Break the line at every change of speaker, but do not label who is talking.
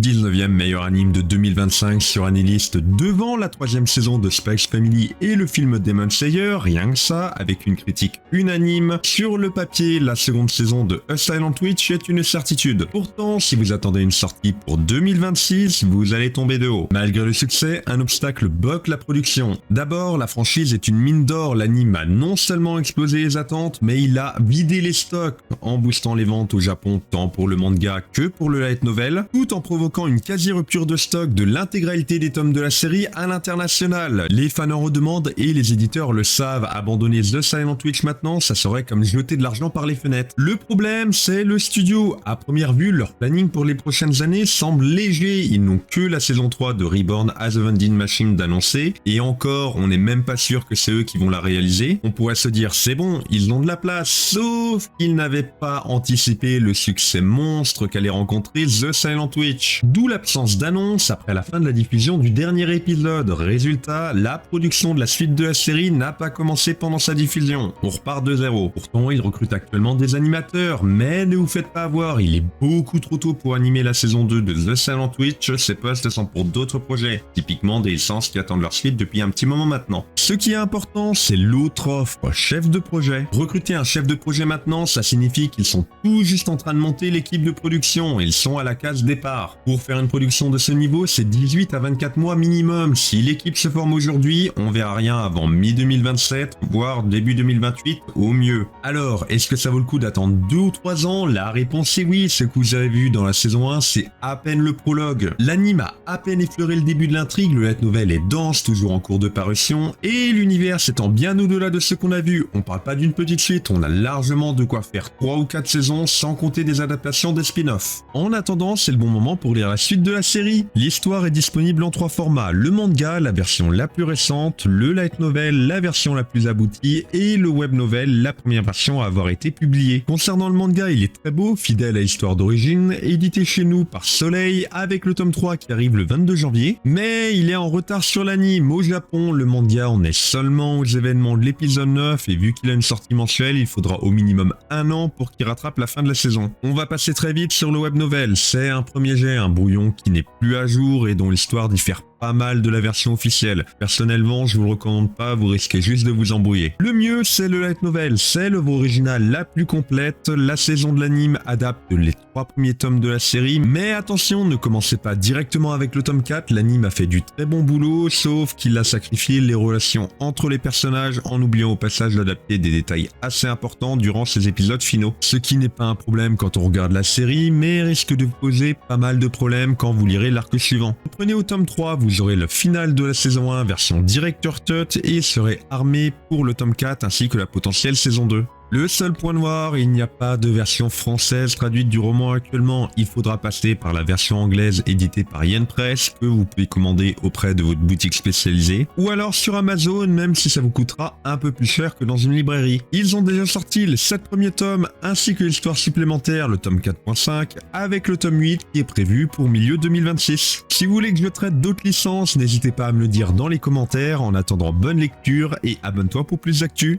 19e meilleur anime de 2025 sur Anilist, devant la 3e saison de Spy x Family et le film Demon Slayer, rien que ça, avec une critique unanime. Sur le papier, la seconde saison de A Silent Witch est une certitude. Pourtant, si vous attendez une sortie pour 2026, vous allez tomber de haut. Malgré le succès, un obstacle bloque la production. D'abord, la franchise est une mine d'or, l'anime a non seulement explosé les attentes, mais il a vidé les stocks en boostant les ventes au Japon tant pour le manga que pour le light novel, tout en provoquant une quasi-rupture de stock de l'intégralité des tomes de la série à l'international. Les fans en redemandent et les éditeurs le savent, abandonner The Silent Witch maintenant, ça serait comme jeter de l'argent par les fenêtres. Le problème, c'est le studio. À première vue, leur planning pour les prochaines années semble léger, ils n'ont que la saison 3 de Reborn as a Vending Machine d'annoncer, et encore, on n'est même pas sûr que c'est eux qui vont la réaliser. On pourrait se dire, c'est bon, ils ont de la place, sauf qu'ils n'avaient pas anticipé le succès monstre qu'allait rencontrer The Silent Witch. D'où l'absence d'annonce après la fin de la diffusion du dernier épisode. Résultat, la production de la suite de la série n'a pas commencé pendant sa diffusion. On repart de zéro. Pourtant, ils recrutent actuellement des animateurs, mais ne vous faites pas avoir, il est beaucoup trop tôt pour animer la saison 2 de The Silent Witch, ces postes sont pour d'autres projets, typiquement des licences qui attendent leur suite depuis un petit moment maintenant. Ce qui est important, c'est l'autre offre, chef de projet. Recruter un chef de projet maintenant, ça signifie qu'ils sont tout juste en train de monter l'équipe de production, ils sont à la case départ. Pour faire une production de ce niveau, c'est 18 à 24 mois minimum. Si l'équipe se forme aujourd'hui, on verra rien avant mi-2027, voire début 2028 au mieux. Alors, est-ce que ça vaut le coup d'attendre 2 ou 3 ans? La réponse est oui, ce que vous avez vu dans la saison 1, c'est à peine le prologue. L'anime a à peine effleuré le début de l'intrigue, le light novel est dense, toujours en cours de parution, et l'univers s'étend bien au-delà de ce qu'on a vu. On parle pas d'une petite suite, on a largement de quoi faire 3 ou 4 saisons sans compter des adaptations des spin-offs. En attendant, c'est le bon moment pour lire la suite de la série. L'histoire est disponible en 3 formats, le manga, la version la plus récente, le light novel, la version la plus aboutie, et le web novel, la première version à avoir été publiée. Concernant le manga, il est très beau, fidèle à l'histoire d'origine, édité chez nous par Soleil, avec le tome 3 qui arrive le 22 janvier, mais il est en retard sur l'anime. Au Japon, le manga en est seulement aux événements de l'épisode 9, et vu qu'il a une sortie mensuelle, il faudra au minimum 1 an pour qu'il rattrape la fin de la saison. On va passer très vite sur le web novel, c'est un premier jet, un brouillon qui n'est plus à jour et dont l'histoire diffère pas mal de la version officielle. Personnellement, je vous le recommande pas, vous risquez juste de vous embrouiller. Le mieux, c'est le light novel, c'est l'œuvre originale la plus complète. La saison de l'anime adapte les 3 premiers tomes de la série, mais attention, ne commencez pas directement avec le tome 4, l'anime a fait du très bon boulot, sauf qu'il a sacrifié les relations entre les personnages en oubliant au passage d'adapter des détails assez importants durant ses épisodes finaux. Ce qui n'est pas un problème quand on regarde la série, mais risque de vous poser pas mal de problèmes quand vous lirez l'arc suivant. Prenez au tome 3, vous aurez le final de la saison 1 version Director Cut et serez armé pour le tome 4 ainsi que la potentielle saison 2. Le seul point noir, il n'y a pas de version française traduite du roman actuellement, il faudra passer par la version anglaise éditée par Yen Press que vous pouvez commander auprès de votre boutique spécialisée ou alors sur Amazon même si ça vous coûtera un peu plus cher que dans une librairie. Ils ont déjà sorti les 7 premiers tomes ainsi que l'histoire supplémentaire, le tome 4.5 avec le tome 8 qui est prévu pour milieu 2026. Si vous voulez que je traite d'autres licences, n'hésitez pas à me le dire dans les commentaires. En attendant, bonne lecture et abonne-toi pour plus d'actu.